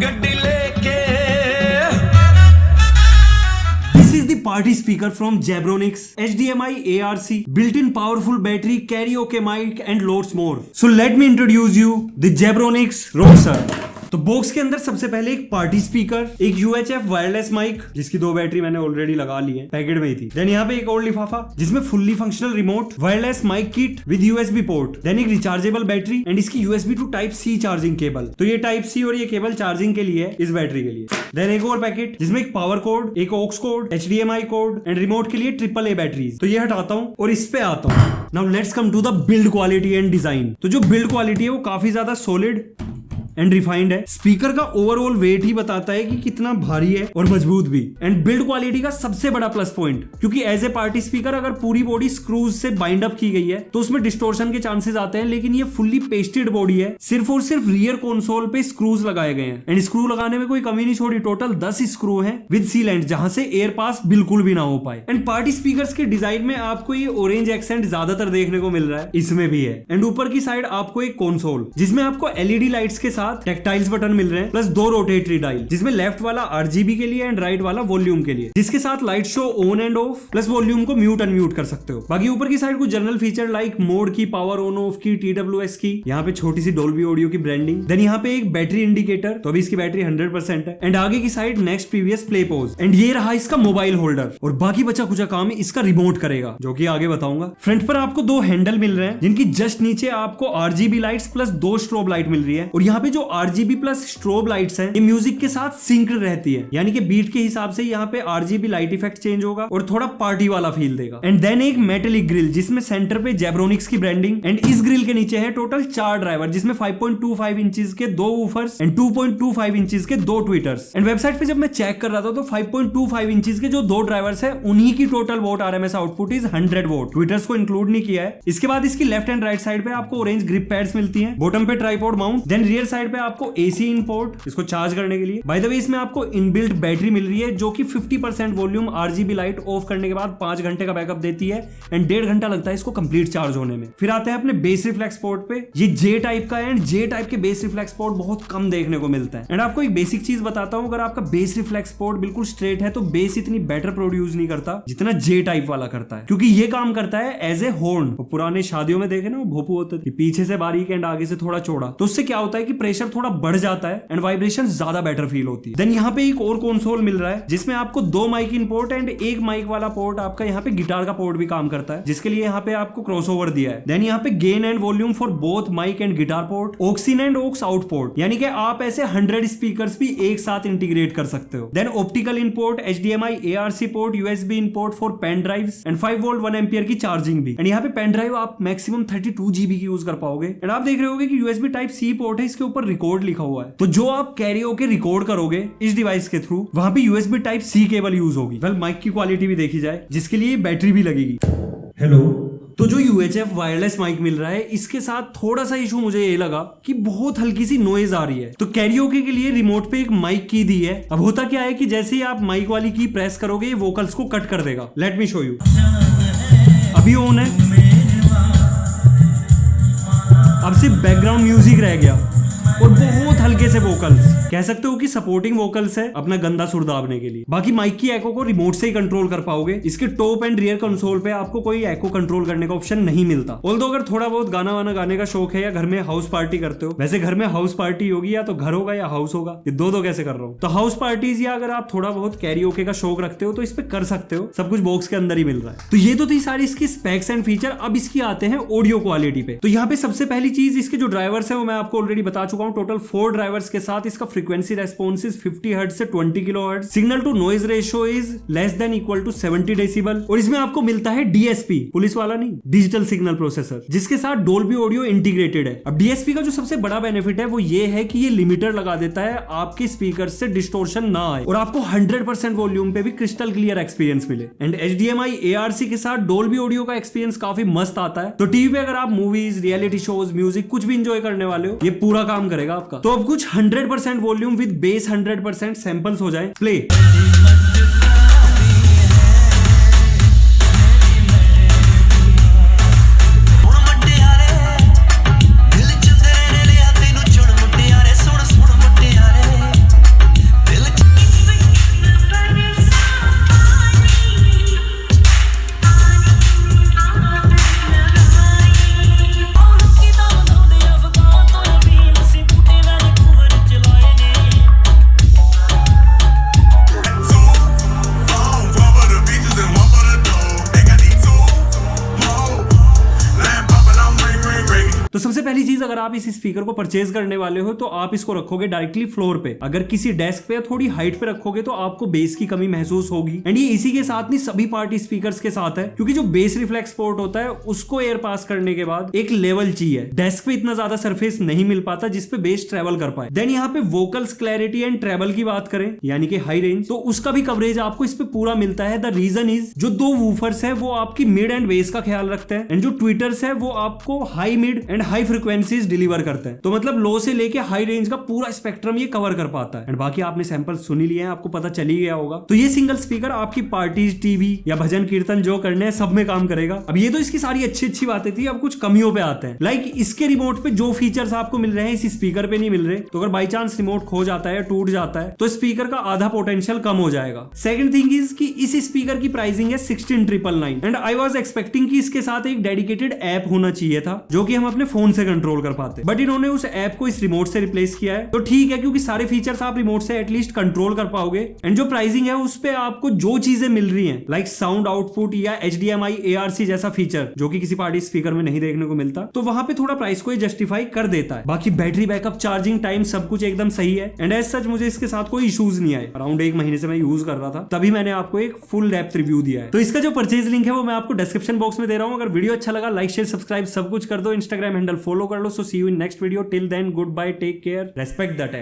गड्डी लेके। This is the party speaker from Jabronix, HDMI ARC, built-in powerful battery, karaoke mic and lots more. So let me introduce you the Jabronix Roxer. तो box के अंदर सबसे पहले एक party speaker, एक UHF wireless mic जिसकी 2 battery मैंने already लगा ली है, पैकेट में ही थी। देन यहाँ पे एक और लिफाफा जिसमें fully functional remote, wireless mic kit with USB port, then एक रिचार्जेबल बैटरी एंड इसकी USB to type C charging cable. तो ये टाइप C और ये केबल चार्जिंग के लिए है, इस बैटरी के लिए। देन एक और पैकेट जिसमें एक पावर कोड, एक aux cord, HDMI cord and remote के लिए AAA बैटरीज। तो ये हटाता हूँ और इस पे आता हूँ। Now let's come to the build quality and design. तो जो बिल्ड क्वालिटी है वो काफी ज्यादा सॉलिड एंड रिफाइंड है। स्पीकर का ओवरऑल वेट ही बताता है कि कितना भारी है और मजबूत भी। एंड बिल्ड क्वालिटी का सबसे बड़ा प्लस पॉइंट, क्योंकि एज ए पार्टी स्पीकर अगर पूरी बॉडी स्क्रूज से बाइंड अप की गई है तो उसमें डिस्टोर्शन के चांसेस आते हैं, लेकिन ये फुल्ली पेस्टेड बॉडी है। सिर्फ और सिर्फ रियर कंसोल पे स्क्रूज लगाए गए हैं एंड स्क्रू लगाने में कोई कमी नहीं छोड़ी। टोटल 10 स्क्रू हैं विद सीलेंट, जहां से एयर पास बिल्कुल भी ना हो पाए। एंड पार्टी स्पीकर्स के डिजाइन में आपको ये ऑरेंज एक्सेंट ज्यादातर देखने को मिल रहा है, इसमें भी है। एंड ऊपर की साइड आपको एक कंसोल जिसमें आपको LED लाइट्स के साथ टेक्टाइल्स बटन मिल रहे हैं, प्लस 2 रोटेटरी डायल जिसमें लेफ्ट वाला RGB के लिए एंड राइट वाला वॉल्यूम के लिए, जिसके साथ light show on end of, plus volume को म्यूट अनम्यूट कर सकते हो। बाकी ऊपर की साइड कुछ जनरल फीचर लाइक मोड की, पावर ऑन ऑफ की, TWS की, यहाँ पे छोटी सी डोल्बी ऑडियो की ब्रांडिंग। देन यहाँ पे एक बैटरी इंडिकेटर, तो अभी इसकी बैटरी 100% है। एंड आगे की side next previous play pause. And ये रहा इसका मोबाइल होल्डर, और बाकी बचा कुछ काम इसका रिमोट करेगा, जो कि आगे बताऊंगा। फ्रंट पर आपको 2 हैंडल मिल रहे हैं, जिनकी जस्ट नीचे आपको RGB lights plus 2 strobe light मिल रही है। और यहाँ पे जो RGB प्लस स्ट्रोब लाइट्स है, ये म्यूजिक के साथ सिंक रहती है, यानी कि बीट के हिसाब से यहाँ पे RGB लाइट इफेक्ट चेंज होगा और थोड़ा पार्टी वाला फील देगा। एंड देन एक मेटेलिक ग्रिल जिसमें सेंटर पे जेब्रोनिक्स की ब्रांडिंग, एंड इस ग्रिल के नीचे है टोटल 4 ड्राइवर, जिसमें 5.25 इंचेस के 2 वूफर्स एंड 2.25 इंचेस के 2 ट्विटर्स। एंड वेबसाइट पे जब मैं चेक कर रहा था तो 5.25 इंचेस के जो 2 ड्राइवर्स है उन्हीं की total watt RMS output is 100 watt. Tweeters को इंक्लूड नहीं किया है। इसके बाद इसकी लेफ्ट एंड राइट साइड पे आपको ऑरेंज ग्रिप पैड्स मिलती हैं, बॉटम पे tripod mount. Then rear side पे आपको AC इन पोर्ट, इसको चार्ज करने के लिए। बाय द वे इसमें आपको इनबिल्ट बैटरी मिल रही है, जो कि 50% वॉल्यूम RGB लाइट ऑफ करने के बाद 5 घंटे का बैकअप देती है एंड 1.5 घंटा लगता है इसको कंप्लीट चार्ज होने में। फिर आते हैं अपने बेस रिफ्लेक्स पोर्ट पे। ये J टाइप का है एंड J टाइप के बेस रिफ्लेक्स पोर्ट बहुत कम देखने को मिलता है। एंड आपको एक बेसिक चीज बताता हूं, अगर आपका बेस रिफ्लेक्स पोर्ट बिल्कुल स्ट्रेट है तो बेस इतनी बेटर प्रोड्यूस नहीं करता जितना J टाइप वाला करता है, क्योंकि ये काम करता है एज ए हॉर्न। पुराने शादियों में देखे ना, वो भोपू होते थे, पीछे से बारीक एंड आगे से थोड़ा चौड़ा, तो उससे क्या होता है कि प्रेशर थोड़ा बढ़ जाता है एंड वाइब्रेशन ज्यादा बेटर फील होती है। देन यहाँ पे एक और कंसोल मिल रहा है जिसमें आपको 2 माइक इन पोर्ट एंड एक माइक वाला पोर्ट, आपका यहाँ पे गिटार का पोर्ट भी काम करता है, जिसके लिए यहाँ पे आपको क्रॉसओवर दिया है। देन यहाँ पे gain and volume for both mic and guitar port, aux in and aux out port, यानी कि आप ऐसे 100 स्पीकर्स भी एक साथ इंटीग्रेट कर सकते हो। Then optical in port, HDMI ARC port, USB in port for pen drives and 5 volt 1 ampere की चार्जिंग भी। एंड यहाँ पे पेन ड्राइव आप मैक्सिमम 32 GB की यूज कर पाओगे। एंड आप देख रहे होगे कि USB टाइप C पोर्ट है, इसके ऊपर रिकॉर्ड लिखा हुआ है, तो जो आप कैरियोके रिकॉर्ड करोगे इस डिवाइस के थ्रू, वहां पे USB type C cable use होगी। वेल माइक की क्वालिटी भी देखी जाए, जिसके लिए बैटरी भी लगेगी। हेलो, तो जो UHF वायरलेस माइक मिल रहा है, इसके साथ थोड़ा सा इशू मुझे ये लगा कि बहुत हल्की सी नॉइज आ रही है। तो कैरियोके के लिए रिमोट पे एक माइक की दी है। अब होता क्या है कि जैसे ही आप माइक वाली की प्रेस करोगे, ये वोकल्स को कट कर देगा। Let me show you. अभी ऑन है, अब सिर्फ बैकग्राउंड म्यूजिक रह गया और बहुत हल्के से वोकल्स, कह सकते हो कि सपोर्टिंग वोकल्स है अपना गंदा सुर दाबने के लिए। बाकी माइक की एको को रिमोट से ही कंट्रोल कर पाओगे। इसके टॉप एंड रियर कंसोल पे आपको कोई एको कंट्रोल करने का ऑप्शन नहीं मिलता। ऑल्दो अगर थोड़ा बहुत गाना वाना गाने का शौक है या घर में हाउस पार्टी करते हो, वैसे घर में हाउस पार्टी होगी या तो घर होगा या हाउस होगा, ये दो कैसे कर रहा हूँ। तो हाउस पार्टीज या अगर आप थोड़ा बहुत कैरियोके का शौक रखते हो तो इस पे कर सकते हो, सब कुछ बॉक्स के अंदर ही मिल रहा है। तो ये तो थी सारी इसकी स्पेक्स एंड फीचर। अब इसकी आते हैं ऑडियो क्वालिटी पे। तो यहाँ पे सबसे पहली चीज, इसके जो ड्राइवर्स है वो मैं आपको ऑलरेडी बता चुका हूँ। टोटल 4 ड्राइवर्स के साथ इसका फ्रीक्वेंसी रेस्पॉन्स इज 50 हर्ट्ज से 20 kilohertz. Signal to noise ratio is less than equal to 70 decibel. और इसमें आपको मिलता है DSP, पुलिस वाला नहीं, डिजिटल सिग्नल प्रोसेसर, जिसके साथ डोल्बी ऑडियो इंटीग्रेटेड है। अब DSP का जो सबसे बड़ा बेनिफिट है वो ये है कि ये लिमिटर लगा देता है, आपके स्पीकर से डिस्टोर्शन ना आए और आपको 100% वॉल्यूम पे भी क्रिस्टल क्लियर एक्सपीरियंस मिले। एंड HDMI ARC के साथ डोल्बी ऑडियो का एक्सपीरियंस काफी मस्त आता है। तो टीवी पे अगर आप मूवीज, रियलिटी शोज, म्यूजिक कुछ भी इंजॉय करने वाले हो, ये पूरा काम करेगा आपका। तो अब कुछ 100% वॉल्यूम विद बेस 100% सैंपल्स हो जाए। प्ले। प्लीज अगर आप इस स्पीकर को परचेज करने वाले हो तो आप इसको रखोगे डायरेक्टली फ्लोर पे। अगर किसी डेस्क पे या थोड़ी हाइट पे रखोगे तो आपको बेस की कमी महसूस होगी। एंड ये इसी के साथ नहीं सभी पार्टी स्पीकर्स के साथ है, क्योंकि जो बेस रिफ्लेक्स पोर्ट होता है उसको एयर पास करने के बाद एक लेवल चाहिए। डेस्क पे इतना ज्यादा सरफेस नहीं मिल पाता जिसपे बेस ट्रेवल कर पाए। देन यहाँ पे वोकल्स क्लैरिटी एंड ट्रेवल की बात करें यानी कि हाई रेंज, तो उसका भी कवरेज आपको इस पे पूरा मिलता है। द रीजन इज जो दो वूफर्स है वो आपकी मिड एंड बेस का ख्याल रखते हैं, एंड जो ट्विटर्स है वो आपको high mid and high frequencies deliver करते हैं। तो मतलब लो से लेके हाई रेंज का पूरा स्पेक्ट्रम ये कवर कर पाता है। एंड बाकी आपने सैंपल सुन ही लिए हैं, आपको पता चल ही गया होगा। तो ये सिंगल स्पीकर आपकी पार्टीज, टीवी या भजन कीर्तन जो करने हैं सब में काम करेगा। अब ये तो इसकी सारी अच्छी बातें थी, अब कुछ कमियों पे आते हैं। लाइक इसके रिमोट पे जो फीचर्स आपको मिल रहे हैं इस स्पीकर पे नहीं मिल रहे। तो अगर बाई चांस रिमोट खो जाता है, टूट जाता है, तो स्पीकर का आधा पोटेंशियल कम हो जाएगा। सेकंड थिंग इज कि इस स्पीकर की प्राइसिंग है 16,999 एंड आई वाज एक्सपेक्टिंग कि इसके साथ एक डेडिकेटेड ऐप होना चाहिए था जो कि हम अपने फोन से कंट्रोल कर पाते, बट इन्होंने उस ऐप को इस रिमोट से रिप्लेस किया है। तो ठीक है, क्योंकि सारे फीचर्स आप रिमोट से एटलीस्ट कंट्रोल कर पाओगे। एंड जो प्राइसिंग है उस पे आपको जो चीजें मिल रही हैं लाइक साउंड आउटपुट या HDMI ARC जैसा फीचर जो कि किसी पार्टी स्पीकर में नहीं देखने को मिलता, तो वहां पे थोड़ा प्राइस को जस्टिफाई कर देता है। बाकी बैटरी बैकअप, चार्जिंग टाइम सब कुछ एकदम सही है। एंड एज सच मुझे इसके साथ कोई इश्यूज नहीं आए। अराउंड 1 महीने से मैं यूज कर रहा था, तभी मैंने आपको एक फुल डेप्थ रिव्यू दिया है। तो इसका जो परचेज लिंक है वो मैं आपको डिस्क्रिप्शन बॉक्स में दे रहा हूं। अगर वीडियो अच्छा लगा लाइक शेयर सब्सक्राइब सब कुछ कर दो, इंस्टाग्राम हैंडल फॉलो कर लो। So see you in next video, till then goodbye, take care, respect the time.